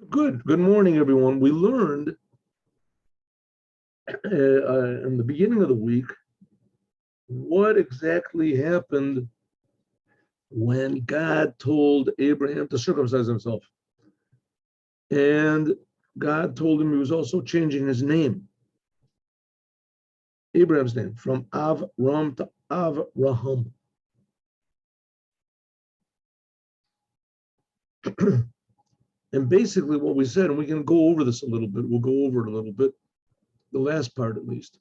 Good. Good morning, everyone. We learned in the beginning of the week what exactly happened when God told Abraham to circumcise himself. And God told him he was also changing his name, Abraham's name, from Avram to Avraham. And basically what we said, and we can go over this a little bit, we'll go over it a little bit, the last part at least.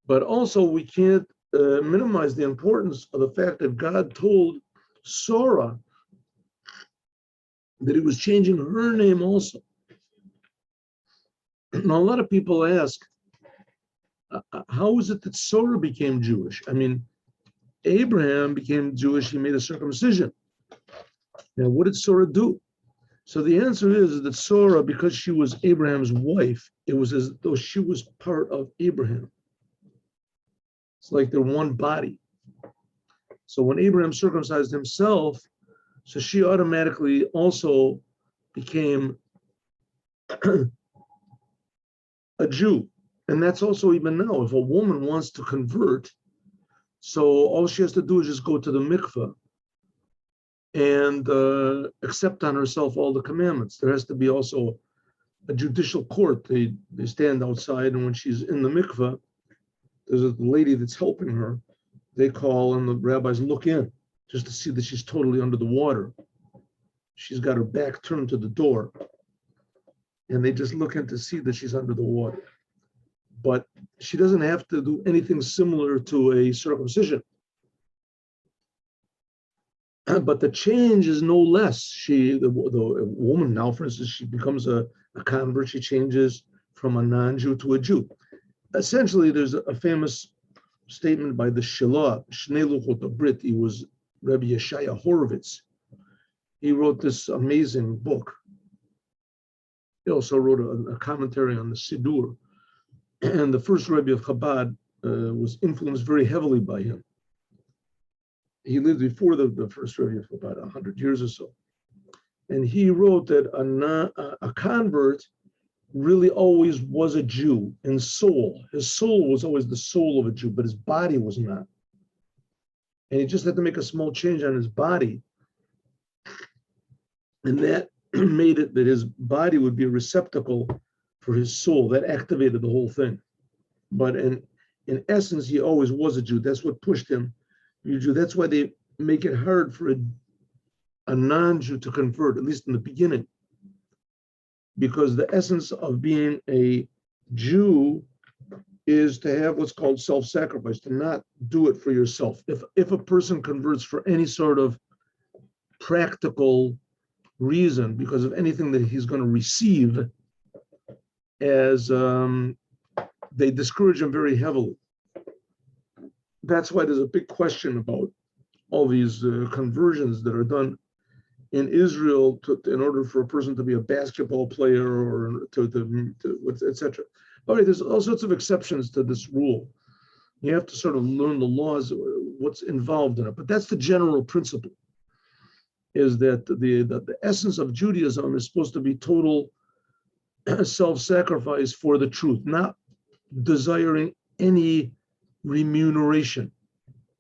But also we can't minimize the importance of the fact that God told Sora that he was changing her name also. Now, a lot of people ask, how is it that Sora became Jewish? I mean, Abraham became Jewish, he made a circumcision. Now, what did Sora do? So the answer is that Sora, because she was Abraham's wife, it was as though she was part of Abraham. It's like they're one body. So when Abraham circumcised himself, so she automatically also became a Jew. And that's also even now, if a woman wants to convert, so all she has to do is just go to the mikveh and accept on herself all the commandments. There has to be also a judicial court. They stand outside, and when she's in the mikveh, there's a lady that's helping her. They call, and the rabbis look in just to see that she's totally under the water. She's got her back turned to the door, and they just look in to see that she's under the water. But she doesn't have to do anything similar to a circumcision. But the change is no less. The woman now, for instance, she becomes a convert. She changes from a non-Jew to a Jew. Essentially, there's a famous statement by the Shilah, Shnei Luchot Brit. He was Rabbi Yeshaya Horowitz. He wrote this amazing book. He also wrote a commentary on the Siddur. And the first Rebbe of Chabad was influenced very heavily by him. He lived before the first Rebbe of Chabad, 100 years or so. And he wrote that a convert really always was a Jew in soul. His soul was always the soul of a Jew, but his body was not. And he just had to make a small change on his body. And that made it that his body would be a receptacle for his soul. That activated the whole thing. But in essence, he always was a Jew. That's what pushed him to be a Jew. That's why they make it hard for a non-Jew to convert, at least in the beginning. Because the essence of being a Jew is to have what's called self-sacrifice, to not do it for yourself. If a person converts for any sort of practical reason, because of anything that he's going to receive, as they discourage him very heavily. That's why there's a big question about all these conversions that are done in Israel in order for a person to be a basketball player or to etc. All right, there's all sorts of exceptions to this rule. You have to sort of learn the laws, what's involved in it. But that's the general principle, is that the essence of Judaism is supposed to be total self-sacrifice for the truth, not desiring any remuneration,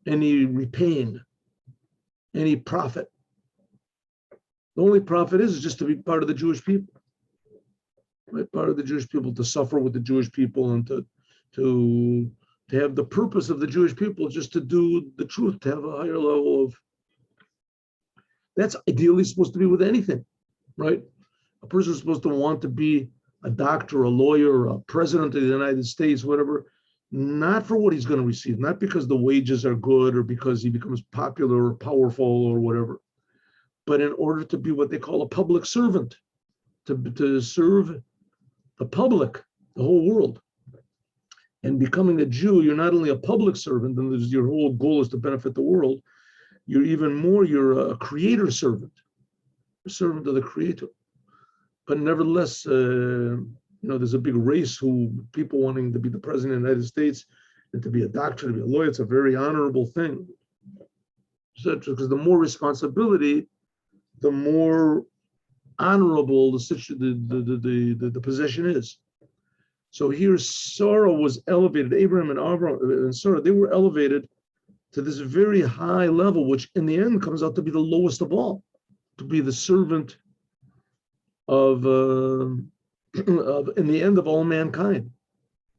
any repaying, any profit. The only profit is just to be part of the Jewish people, right? Part of the Jewish people, to suffer with the Jewish people, and to have the purpose of the Jewish people just to do the truth, to have a higher level of. That's ideally supposed to be with anything, right? A person is supposed to want to be a doctor, a lawyer, a president of the United States, whatever, not for what he's going to receive, not because the wages are good or because he becomes popular or powerful or whatever, but in order to be what they call a public servant, to serve the public, the whole world. And becoming a Jew, you're not only a public servant, and your whole goal is to benefit the world, you're a creator servant, a servant of the creator. But nevertheless, there's a big race people wanting to be the president of the United States and to be a doctor, to be a lawyer. It's a very honorable thing. Because the more responsibility, the more honorable the possession is. So here Sora was elevated, Abraham and Avram and Sora, they were elevated to this very high level, which in the end comes out to be the lowest of all, to be the servant of in the end of all mankind.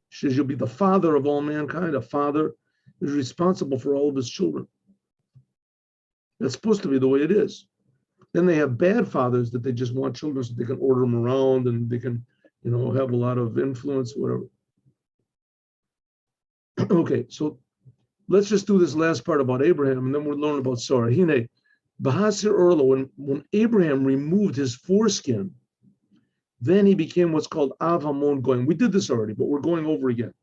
She says, you'll be the father of all mankind. A father is responsible for all of his children. That's supposed to be the way it is. Then they have bad fathers that they just want children so they can order them around and they can, have a lot of influence, whatever. Okay, so let's just do this last part about Abraham, and then we'll learn about Sarah. Hine, Bahasir Orla, when Abraham removed his foreskin, then he became what's called Av Hamon Goyim. We did this already, but we're going over again.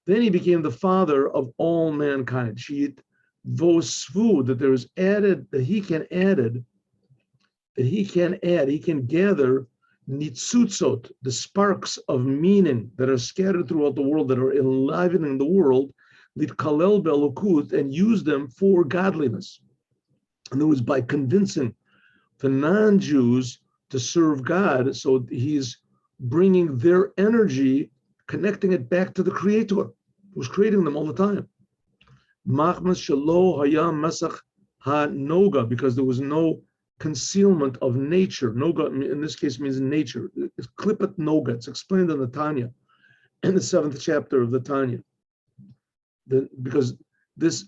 Then he became the father of all mankind. Sheet Vosvu, that there is added, that he can gather nitzutzot, the sparks of meaning that are scattered throughout the world, that are enlivening the world, litkalel be'elokut, and use them for godliness. In other words, by convincing the non-Jews to serve God, so he's bringing their energy, connecting it back to the Creator, who's creating them all the time. Machmas shelo hayam masach ha-noga, because there was no concealment of nature. Noga in this case means nature. It's klipat noga. It's explained in the Tanya, in the 7th chapter of the Tanya. Because this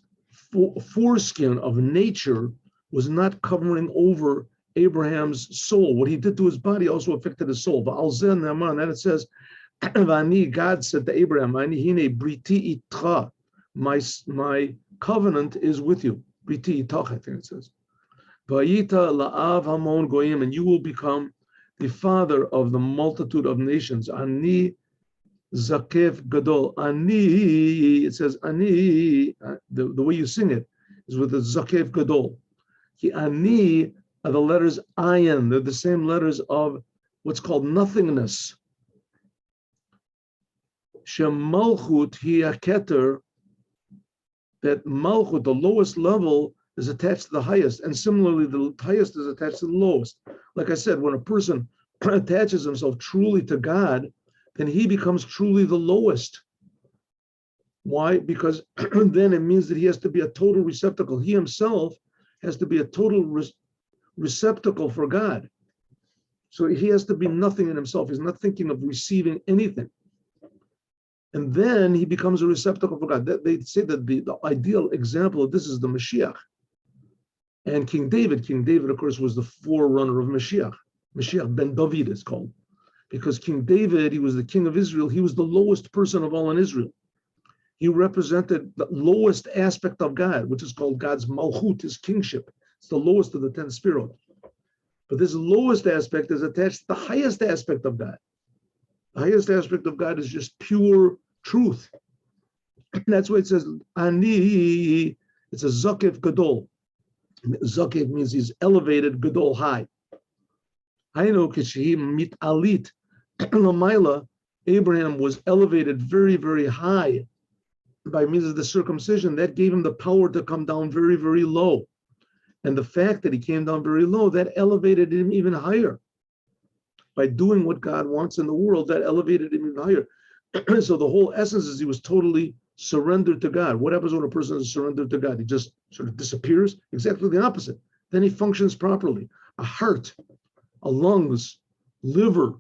foreskin of nature was not covering over Abraham's soul. What he did to his body also affected his soul. And then it says, God said to Abraham, briti itcha, my covenant is with you. Briti itach, I think it says. Vayita la'av hamon goyim, and you will become the father of the multitude of nations. Ani zakef gadol. Ani, it says ani, the way you sing it is with the zakef gadol. Ani are the letters ayin. They're the same letters of what's called nothingness. Shem malchut hi keter, that malchut, the lowest level, is attached to the highest, and similarly, the highest is attached to the lowest. Like I said, when a person attaches himself truly to God, then he becomes truly the lowest. Why? Because then it means that he has to be a total receptacle. He himself has to be a total receptacle for God. So he has to be nothing in himself. He's not thinking of receiving anything. And then he becomes a receptacle for God. They say that the ideal example of this is the Moshiach. And King David, of course, was the forerunner of Moshiach. Moshiach ben David is called. Because King David, he was the king of Israel. He was the lowest person of all in Israel. He represented the lowest aspect of God, which is called God's malchut, his kingship. It's the lowest of the 10 spirot. But this lowest aspect is attached to the highest aspect of God. The highest aspect of God is just pure truth. That's why it says, Ani, it's a zakef gadol. Zakef means he's elevated, gadol, high. Hainu kishehi mitalit lamaila. Abraham was elevated very, very high by means of the circumcision. That gave him the power to come down very, very low. And the fact that he came down very low, that elevated him even higher. By doing what God wants in the world, that elevated him even higher. So the whole essence is he was totally surrendered to God. What happens when a person is surrendered to God? He just sort of disappears. Exactly the opposite. Then he functions properly. A heart, a lungs, liver,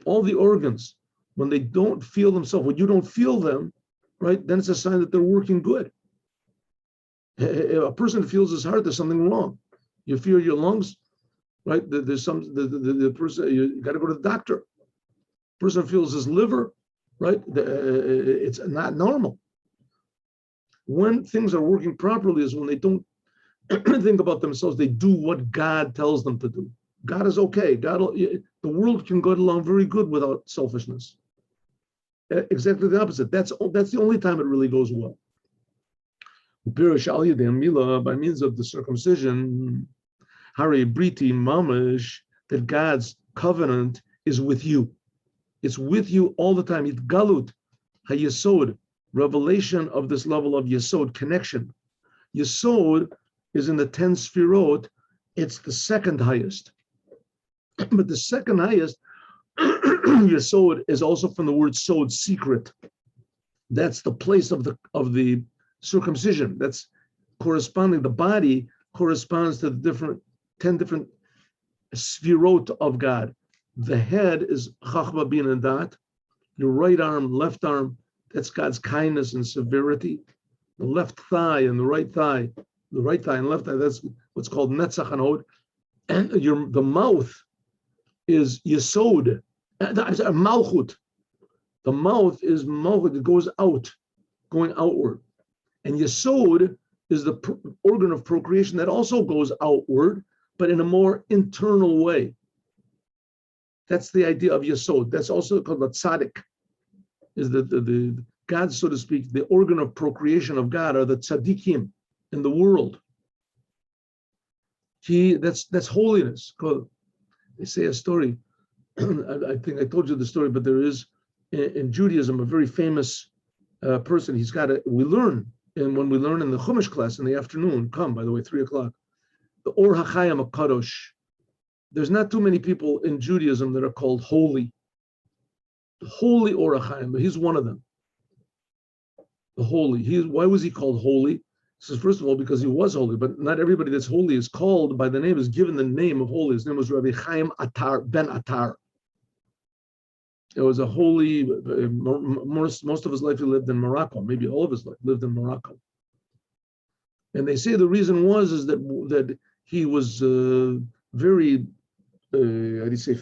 all the organs, when they don't feel themselves, when you don't feel them, right, then it's a sign that they're working good. If a person feels his heart, there's something wrong. You feel your lungs, right? There's the person, you got to go to the doctor. Person feels his liver, right? It's not normal. When things are working properly is when they don't think about themselves, they do what God tells them to do. God is okay. The world can go along very good without selfishness. Exactly the opposite. That's the only time it really goes well. By means of the circumcision, Hari Briti Mamash, that God's covenant is with you. It's with you all the time. It's galut, hayesod, revelation of this level of yesod, connection. Yesod is in the 10 sfirot, It's the second highest. But the second highest, Yesod, is also from the word sod, secret. That's the place of the circumcision. That's corresponding. The body corresponds to the 10 different sfirot of God. The head is Chachma, Bin, and Dat. Your right arm, left arm, that's God's kindness and severity. The left thigh and the right thigh and left thigh, that's what's called Netzach and Hod. And the mouth is Yesod, Malchut. The mouth is Malchut, it goes out, going outward. And Yesod is the organ of procreation that also goes outward, but in a more internal way. That's the idea of Yesod. That's also called the tzaddik, is the God, so to speak, the organ of procreation of God are the tzaddikim in the world. That's holiness. They say a story. I think I told you the story, but there is in Judaism a very famous person. We learn, and when we learn in the Chumash class in the afternoon, by the way, 3:00, the Or HaChaim HaKadosh. There's not too many people in Judaism that are called holy. The holy Or HaChaim, but he's one of them. The holy. Why was he called holy? He says, first of all, because he was holy, but not everybody that's holy is called by the name, is given the name of holy. His name was Rabbi Chaim Ben Attar. It was a holy, most of his life he lived in Morocco, maybe all of his life lived in Morocco. And they say the reason is that he was very,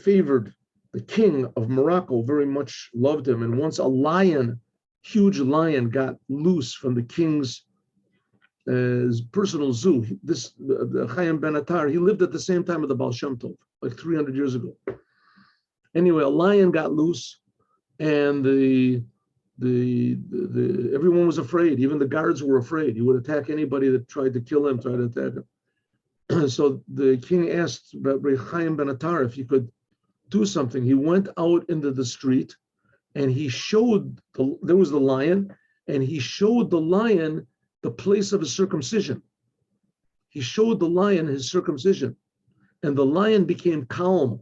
favored. The king of Morocco very much loved him. And once a huge lion got loose from the king's personal zoo. The Chaim Ben Attar, he lived at the same time of the Baal Shem Tov, like 300 years ago. Anyway, a lion got loose, and everyone was afraid. Even the guards were afraid. He would attack anybody that tried to kill him, tried to attack him. So the king asked Rabbi Chaim Ben Attar if he could do something. He went out into the street, and he showed there was the lion, and he showed the lion the place of his circumcision. He showed the lion his circumcision, and the lion became calm.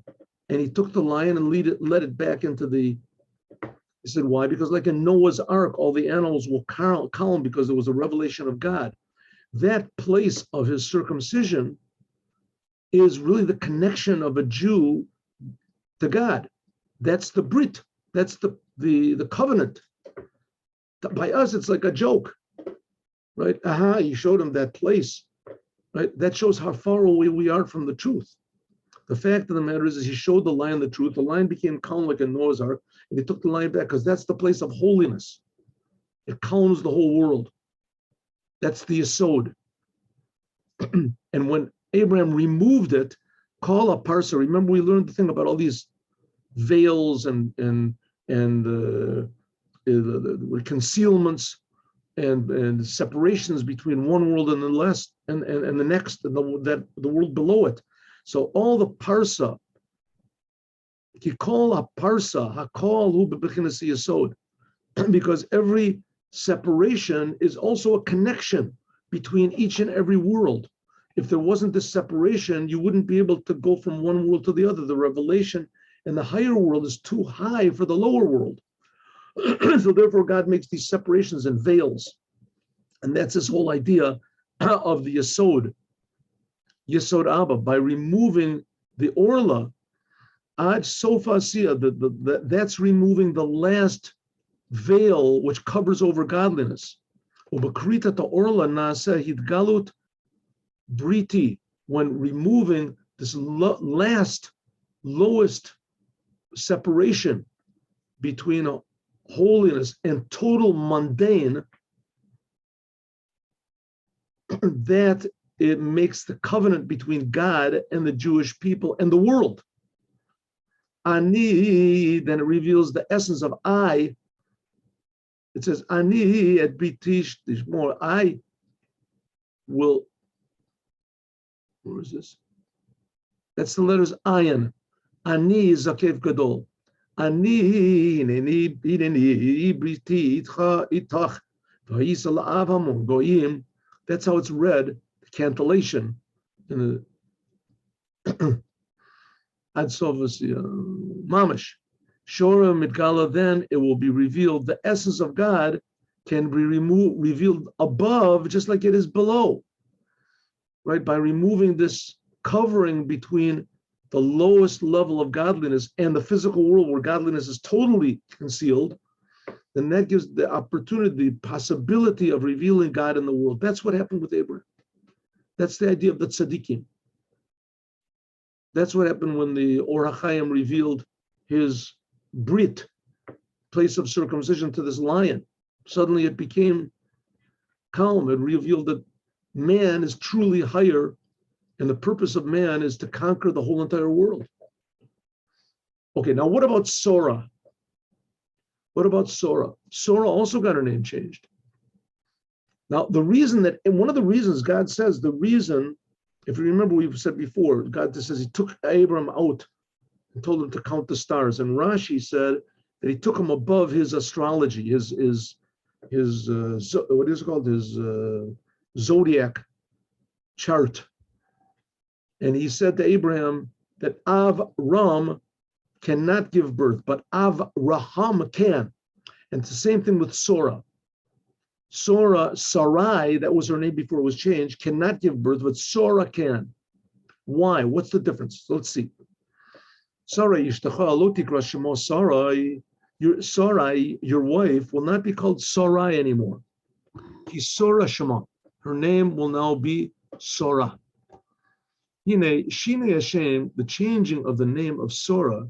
And he took the lion and led it back into he said, why? Because like in Noah's Ark, all the animals were calm because there was a revelation of God. That place of his circumcision is really the connection of a Jew to God. That's the Brit. That's the covenant. By us, it's like a joke, right? He showed him that place, right? That shows how far away we are from the truth. The fact of the matter is he showed the lion the truth. The lion became calm like in Noah's Ark, and he took the lion back because that's the place of holiness. It calms the whole world. That's the Yesod. And when Abraham removed it, call a parsa. Remember, we learned the thing about all these veils and the concealments and separations between one world and the next, and the world below it. So all the parsa, he call a parsa, hakol hu bebechinas yesod, because every separation is also a connection between each and every world. If there wasn't this separation, you wouldn't be able to go from one world to the other. The revelation in the higher world is too high for the lower world. So therefore, God makes these separations and veils. And that's this whole idea of the Yesod. Yesod Abba, by removing the Orla, Ad Sofa Asiya, that's removing the last veil which covers over godliness. Ubakrita to Orla Nasa Hidgalut Briti, when removing this lowest separation between holiness and total mundane, that it makes the covenant between God and the Jewish people and the world. Ani, then it reveals the essence of I. It says, Ani et british, there's more. I will, where is this? That's the letters Ayin. Ani zakev gadol. Ani hineni briti itcha itach v'yisal avamon goyim. That's how it's read, the cantillation in Ad Sovas Mamish. Shora Mitgala, then it will be revealed. The essence of God can be revealed above, just like it is below, right? By removing this covering between the lowest level of godliness and the physical world where godliness is totally concealed, then that gives the opportunity, the possibility of revealing God in the world. That's what happened with Abraham. That's the idea of the tzaddikim. That's what happened when the Or HaChaim revealed his Brit, place of circumcision, to this lion. Suddenly it became calm. It revealed that man is truly higher, and the purpose of man is to conquer the whole entire world. Okay, now what about Sora? What about Sora? Sora also got her name changed. Now, the reason that, and one of the reasons God says, the reason, if you remember, we've said before, God just says he took Abram out and told him to count the stars. And Rashi said that he took him above his astrology, his what is it called, his zodiac chart. And he said to Abraham that Avram cannot give birth, but Avraham can. And it's the same thing with Sora. Sarai, that was her name before it was changed, cannot give birth, but Sora can. Why? What's the difference? Let's see. Sarai, your wife, will not be called Sarai anymore. Sora Shema. Her name will now be Sora. Shine Hashem, the changing of the name of Sora,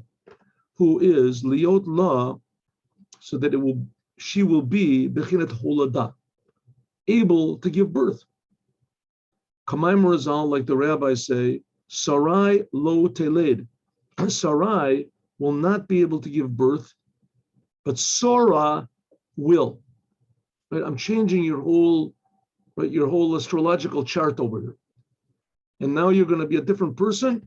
who is Liot La, so that she will be Bechinet Holada, able to give birth. Kamai Morazal, like the rabbis say, Sarai lo teled. Sarai will not be able to give birth, but Sora will. Right? I'm changing your whole astrological chart over here. And now you're going to be a different person,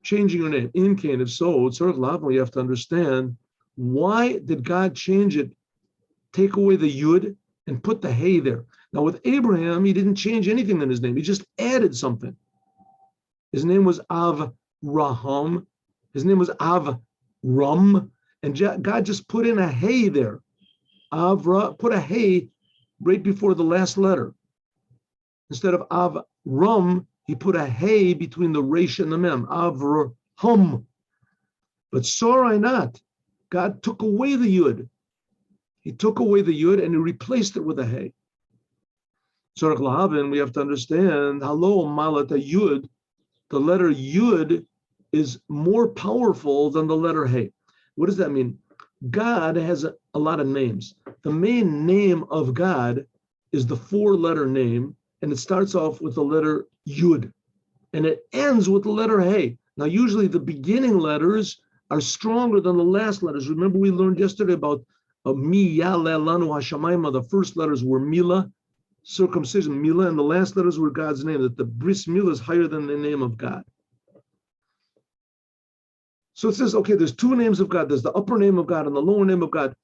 changing your name. In Cain, if so, it's sort of Lavan, you have to understand, why did God change it, take away the Yud and put the Hey there? Now with Abraham, he didn't change anything in his name. He just added something. His name was Avraham. His name was Avram. And God just put in a Hey there. Put a Hey right before the last letter. Instead of Avram, he put a Hey between the Resh and the Mem. Avraham. But Sarai not. God took away the Yud. He took away the Yud and he replaced it with a Hey. Tzorach Lahavin, we have to understand, Halo Malata Yud, the letter Yud is more powerful than the letter Hey. What does that mean? God has a lot of names. The main name of God is the 4-letter name, and it starts off with the letter Yud, and it ends with the letter Hey. Now, usually the beginning letters are stronger than the last letters. Remember, we learned yesterday about Mi Yaleh Lanu Hashamayma. The first letters were Mila, circumcision, Mila, and the last letters were God's name, that the Bris Mila is higher than the name of God. So it says, okay, there's 2 names of God. There's the upper name of God and the lower name of God,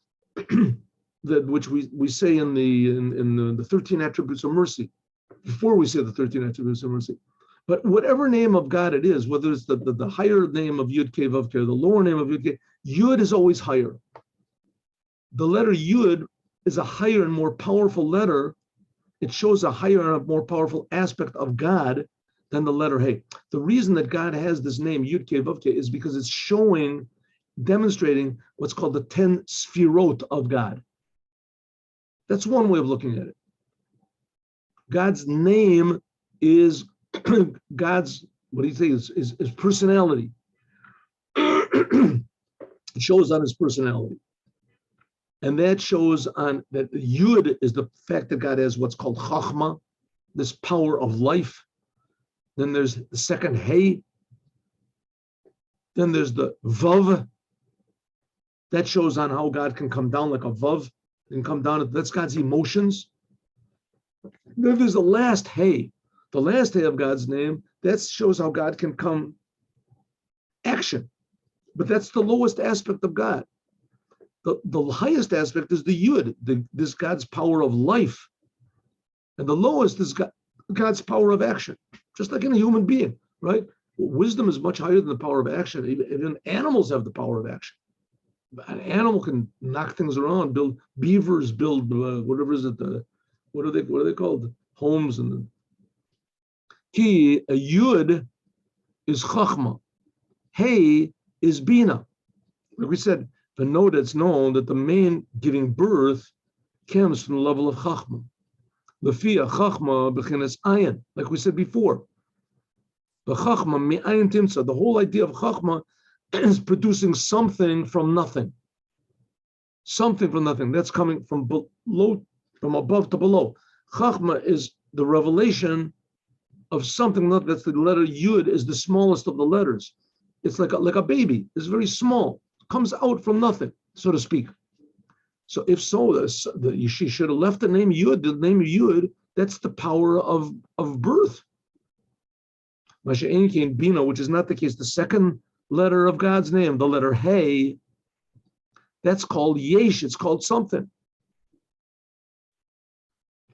which we say in the 13 attributes of mercy, before we say the 13 attributes of mercy. But whatever name of God it is, whether it's the higher name of Yud Kei Vav Kei, the lower name of Yud Kei, Yud is always higher. The letter Yud is a higher and more powerful letter. It shows a higher and more powerful aspect of God than the letter Hey. The reason that God has this name, Yud Kei Vav Kei, is because it's demonstrating what's called the 10 Sfirot of God. That's one way of looking at it. God's name is God's, what do you think, is personality. It shows on his personality. And that shows on that Yud is the fact that God has what's called Chachma, this power of life. Then there's the second Hey. Then there's the Vav. That shows on how God can come down like a Vav and come down. That's God's emotions. Then there's the last Hey. The last Hey of God's name, that shows how God can come action. But that's the lowest aspect of God. The highest aspect is the Yud, this God's power of life. And the lowest is God's power of action, just like in a human being, right? Wisdom is much higher than the power of action. Even animals have the power of action. An animal can knock things around. Beavers build whatever is it? What are they called? Homes and Ki, a yud is chachma. Hey is bina. Like we said, the note it's known that the main giving birth comes from the level of chachma. Lefia chachma b'chinas ayin. Like we said before, the chachma mi'ayin timsa. The whole idea of chachma is producing something from nothing. Something from nothing. That's coming from below, from above to below. Chachma is the revelation of something. That's the letter Yud is the smallest of the letters. It's like a baby. It's very small. It comes out from nothing, so to speak. So if so, she should have left the name Yud. The name Yud, that's the power of birth. Masha'en came Bina, which is not the case. The second letter of God's name, the letter Hey, that's called Yesh. It's called something.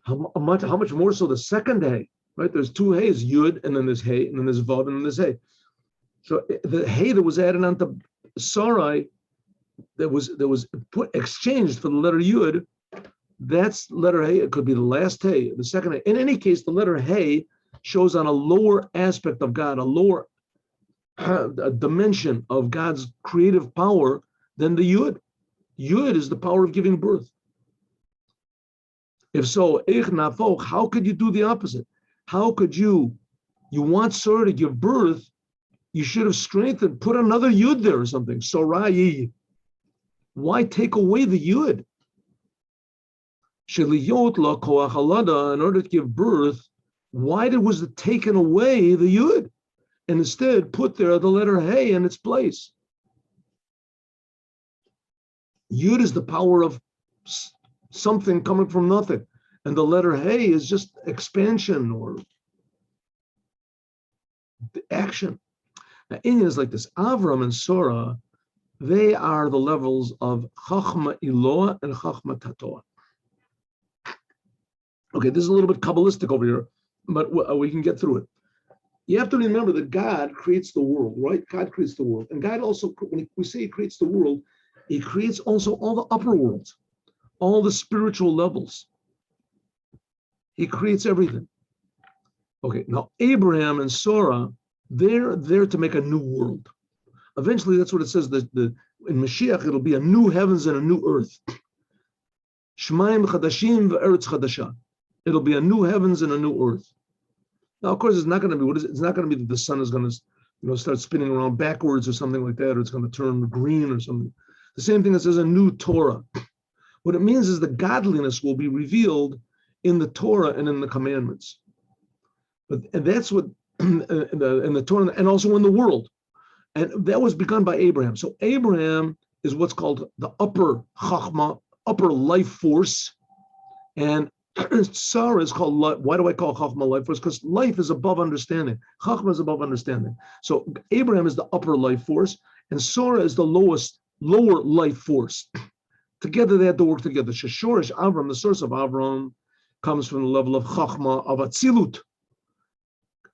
How much more so the second Hey, right? There's two Heys, Yud, and then there's Hey, and then there's Vav, and then there's Hey. So the Hey that was added onto Sarai, that was exchanged for the letter Yud, that's letter Hey. It could be the last Hey, the second Hey. In any case, the letter Hey shows on a lower aspect of God, a lower a dimension of God's creative power than the Yud. Yud is the power of giving birth. If so, how could you do the opposite? How could you want Sora to give birth, you should have strengthened, put another Yud there or something. Sorai. Why take away the Yud? In order to give birth, why was it taken away the Yud? And instead put there the letter Hey in its place. Yud is the power of something coming from nothing. And the letter Hey is just expansion or action. Now, Inyan is like this. Avram and Sora, they are the levels of Chachma Iloah and Chachma Tatoah. Okay, this is a little bit Kabbalistic over here, but we can get through it. You have to remember that God creates the world, right? God creates the world. And God also, when we say He creates the world, He creates also all the upper worlds, all the spiritual levels. He creates everything. Okay, now Abraham and Sora, they're there to make a new world. Eventually, that's what it says. In Moshiach, it'll be a new heavens and a new earth. Shemaim chadashim ve'eretz chadasha. It'll be a new heavens and a new earth. Now, of course, it's not going to be it's not going to be that the sun is going to start spinning around backwards or something like that, or it's going to turn green or something. The same thing that says a new Torah. What it means is the godliness will be revealed in the Torah and in the commandments. And that's what in the Torah and also in the world. And that was begun by Abraham. So Abraham is what's called the upper chachma, upper life force. And Sarah is called, why do I call chachma life force? Because life is above understanding. Chachma is above understanding. So Abraham is the upper life force, and Sora is the lower life force. Together they had to work together. Sheshorish Avram, the source of Avram, comes from the level of chachma, of atzilut.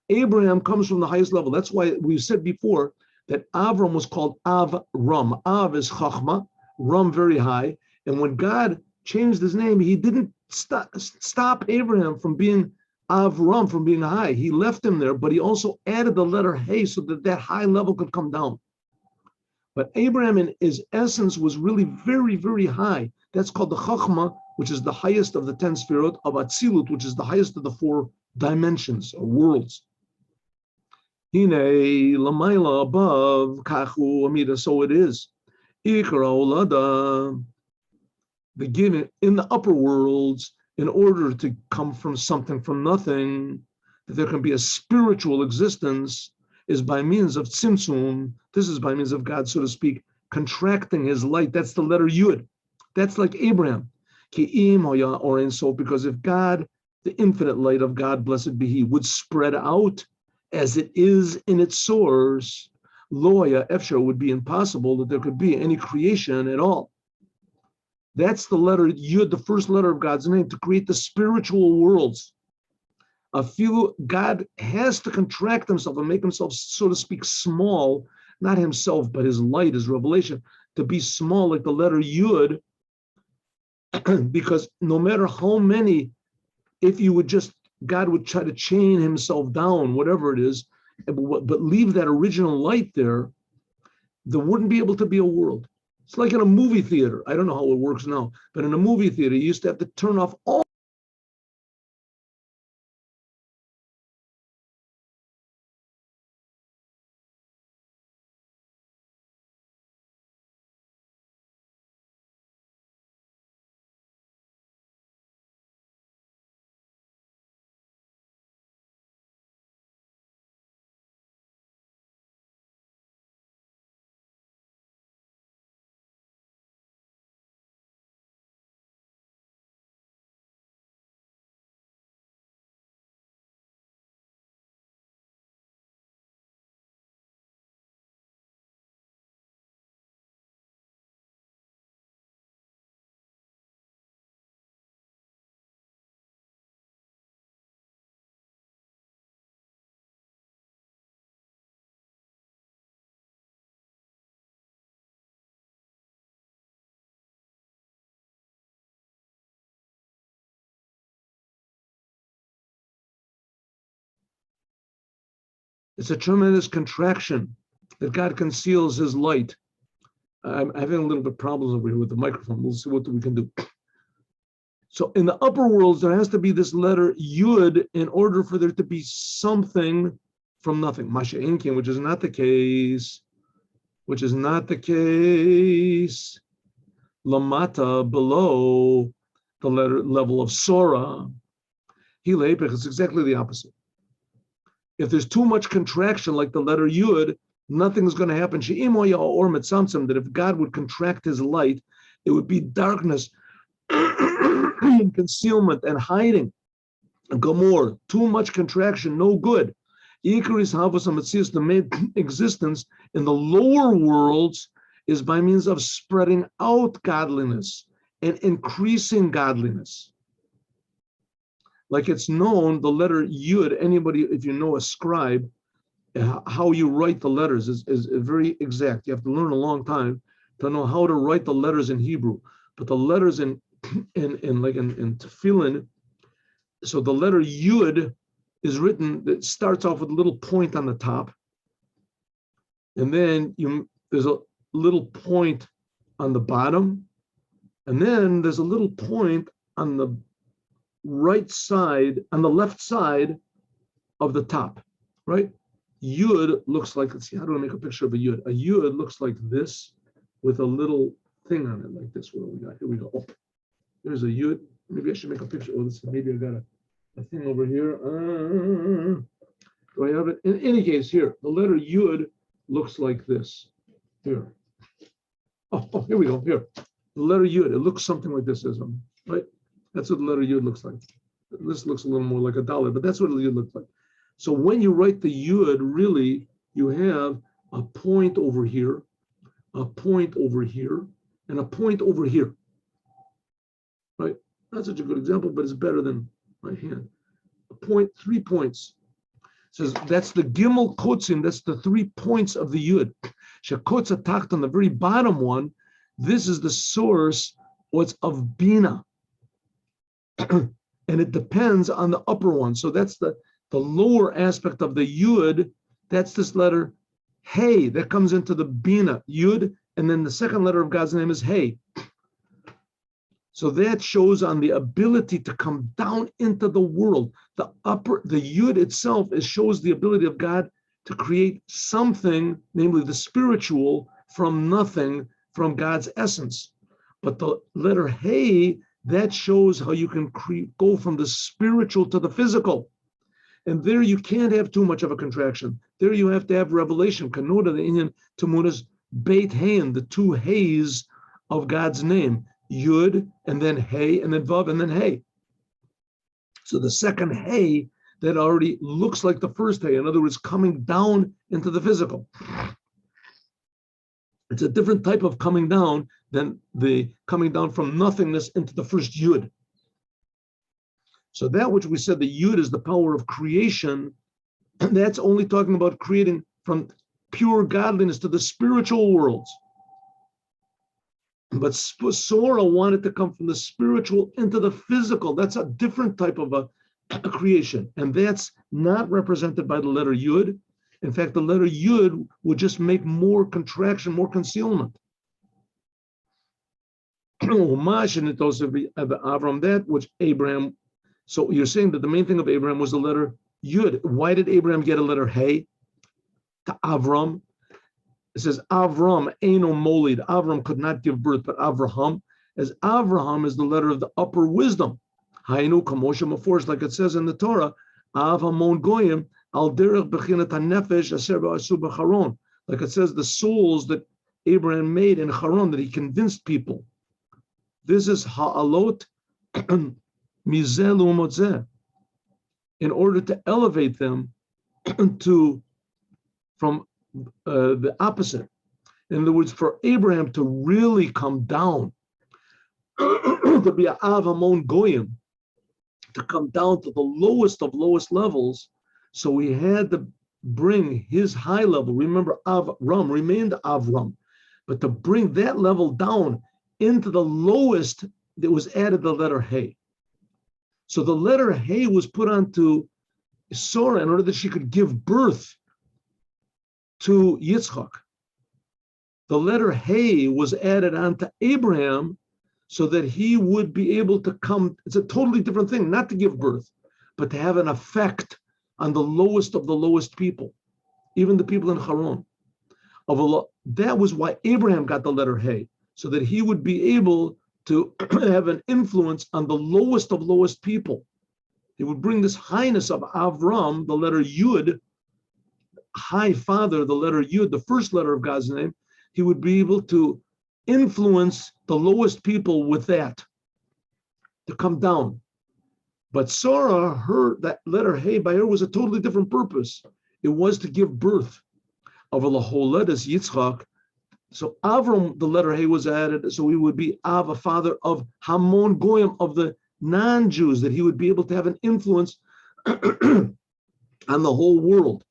Abraham comes from the highest level. That's why we said before that Avram was called Avram. Av is chachma, Ram very high. And when God changed his name, He didn't stop Abraham from being Avram, from being high. He left him there, but He also added the letter Hey so that high level could come down. But Abraham in his essence was really very, very high. That's called the chachma, which is the highest of the 10 sefirot, of atzilut, which is the highest of the 4 dimensions or worlds. Hine lamaila, above kachu amida, so it is. Ikra olada, the giving in the upper worlds, in order to come from something from nothing, that there can be a spiritual existence, is by means of tzimtzum. This is by means of God, so to speak, contracting His light. That's the letter Yud. That's like Abraham. Ki'im hoya or in so, because if God, the infinite light of God, blessed be He, would spread out as it is in its source, loya efshar, would be impossible that there could be any creation at all. That's the letter Yud, the first letter of God's name, to create the spiritual worlds. A few, God has to contract himself and make himself, so to speak, small, not himself, but his light, his revelation, to be small like the letter Yud, because no matter how many, if you would just, God would try to chain himself down, whatever it is, but leave that original light there, there wouldn't be able to be a world. It's like in a movie theater. I don't know how it works now, but in a movie theater, you used to have to turn off all. It's a tremendous contraction that God conceals his light. I'm having a little bit of problems over here with the microphone. We'll see what we can do. So in the upper worlds, there has to be this letter Yud in order for there to be something from nothing. Moshiach, which is not the case. Which is not the case. Lamata, below the level of Sora. Hilepech, it's exactly the opposite. If there's too much contraction, like the letter Yud, nothing's going to happen. Or that if God would contract his light, it would be darkness, and concealment, and hiding. Gomor, too much contraction, no good. The main existence in the lower worlds is by means of spreading out godliness and increasing godliness. Like it's known, the letter Yud, anybody, if you know a scribe, how you write the letters is very exact. You have to learn a long time to know how to write the letters in Hebrew. But the letters in Tefillin, so the letter Yud is written, it starts off with a little point on the top. And then there's a little point on the bottom. And then there's a little point on the right side, on the left side of the top, right? Yud looks like, let's see, how do I make a picture of a Yud? A Yud looks like this with a little thing on it like this. What do we got? Here we go. Oh, there's a Yud. Maybe I should make a picture. Oh, this, maybe I got a thing over here. Do I have it? In any case, here, the letter Yud looks like this. Here. Oh, here we go. Here. The letter Yud, it looks something like this, right? That's what the letter Yud looks like. This looks a little more like a dollar, but that's what the Yud looks like. So when you write the Yud, really, you have a point over here, a point over here, and a point over here, right? Not such a good example, but it's better than my hand. A point, 3 points. Says that's the Gimel Kotzim, that's the 3 points of the Yud. Shekotza Tacht, on the very bottom one, this is the source of Bina. And it depends on the upper one. So that's the lower aspect of the Yud. That's this letter Hey that comes into the Bina, Yud, and then the second letter of God's name is Hey. So that shows on the ability to come down into the world. The Yud itself, it shows the ability of God to create something, namely the spiritual, from nothing, from God's essence. But the letter Hey, that shows how you can go from the spiritual to the physical. And there you can't have too much of a contraction. There you have to have revelation. Kanoda, the Indian Tamunas, Beit Hain, the 2 Heys of God's name. Yud, and then Hey, and then Vav, and then Hey. So the second Hey, that already looks like the first Hey. In other words, coming down into the physical. It's a different type of coming down than the coming down from nothingness into the first Yud. So that which we said the Yud is the power of creation, and that's only talking about creating from pure godliness to the spiritual worlds. But Sora wanted to come from the spiritual into the physical. That's a different type of a creation. And that's not represented by the letter Yud. In fact, the letter Yud would just make more contraction, more concealment. And it also be Avram, that which Abraham. So you're saying that the main thing of Abraham was the letter Yud. Why did Abraham get a letter Hey to Avram? It says Avram, Eino Molid. Avram could not give birth, but Avraham, as Avraham is the letter of the upper wisdom. Hainu Kamosha Maforsh, like it says in the Torah, Av Hamon Goyim, Al Derech Bechinat HaNefesh Aser Ba'asu B'Charon. Like it says, the souls that Abraham made in Haran, that he convinced people. This is Ha'alot Mizeh L'Umotzeh, in order to elevate them from the opposite. In other words, for Abraham to really come down, to be an Av Hamon Goyim, to come down to the lowest of lowest levels. So he had to bring his high level. Remember, Avram remained Avram, but to bring that level down into the lowest, that was added the letter Hey. So the letter Hey was put onto Sora in order that she could give birth to Yitzchak. The letter Hey was added onto Abraham so that he would be able to come. It's a totally different thing, not to give birth, but to have an effect on the lowest of the lowest people, even the people in Haran. That was why Abraham got the letter Hey, so that he would be able to have an influence on the lowest of lowest people. He would bring this highness of Avram, the letter Yud, High Father, the letter Yud, the first letter of God's name. He would be able to influence the lowest people with that, to come down. But Sora, that letter Hey by her was a totally different purpose. It was to give birth of a Laholedes Yitzchak. So Avram, the letter Hey was added, so he would be Av, a father of Hamon Goyim, of the non-Jews, that he would be able to have an influence on the whole world.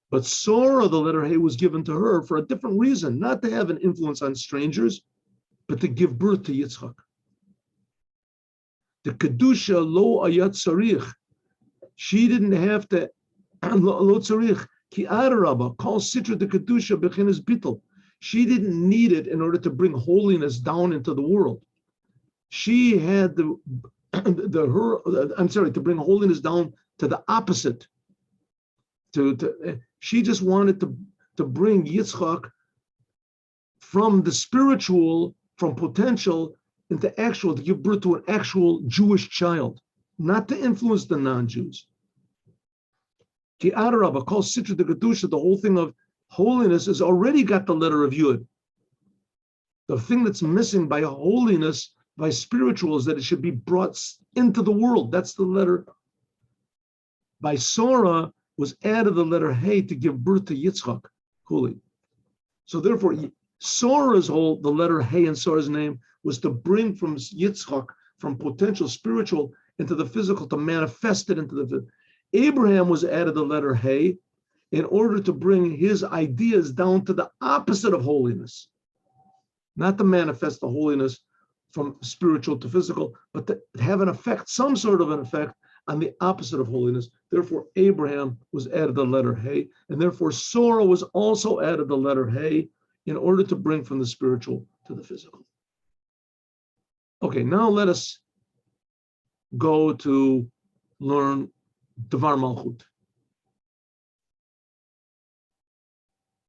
But Sora, the letter Hey, was given to her for a different reason, not to have an influence on strangers, but to give birth to Yitzchak. The Kedusha lo ayat sarich. She didn't have to, lo tzarich, ki adarabba, call sitra the Kedusha bechinas bittel. She didn't need it in order to bring holiness down into the world. She had to bring holiness down to the opposite. She just wanted to bring Yitzchak from the spiritual, from potential, into actual, to give birth to an actual Jewish child, not to influence the non-Jews. Ki adarabba, call sitra the Kedusha, the whole thing of holiness has already got the letter of Yud. The thing that's missing by holiness, by spiritual, is that it should be brought into the world. That's the letter. By Sora was added the letter Hey to give birth to Yitzchak, Huli. So therefore, Sora's the letter Hey in Sora's name was to bring from Yitzchak, from potential spiritual into the physical, to manifest it into the physical. Abraham was added the letter Hey in order to bring his ideas down to the opposite of holiness. Not to manifest the holiness from spiritual to physical, but to have an effect, some sort of an effect on the opposite of holiness. Therefore, Abraham was added the letter Hey, and therefore Sora was also added the letter Hey in order to bring from the spiritual to the physical. Okay, now let us go to learn Devar Malchut.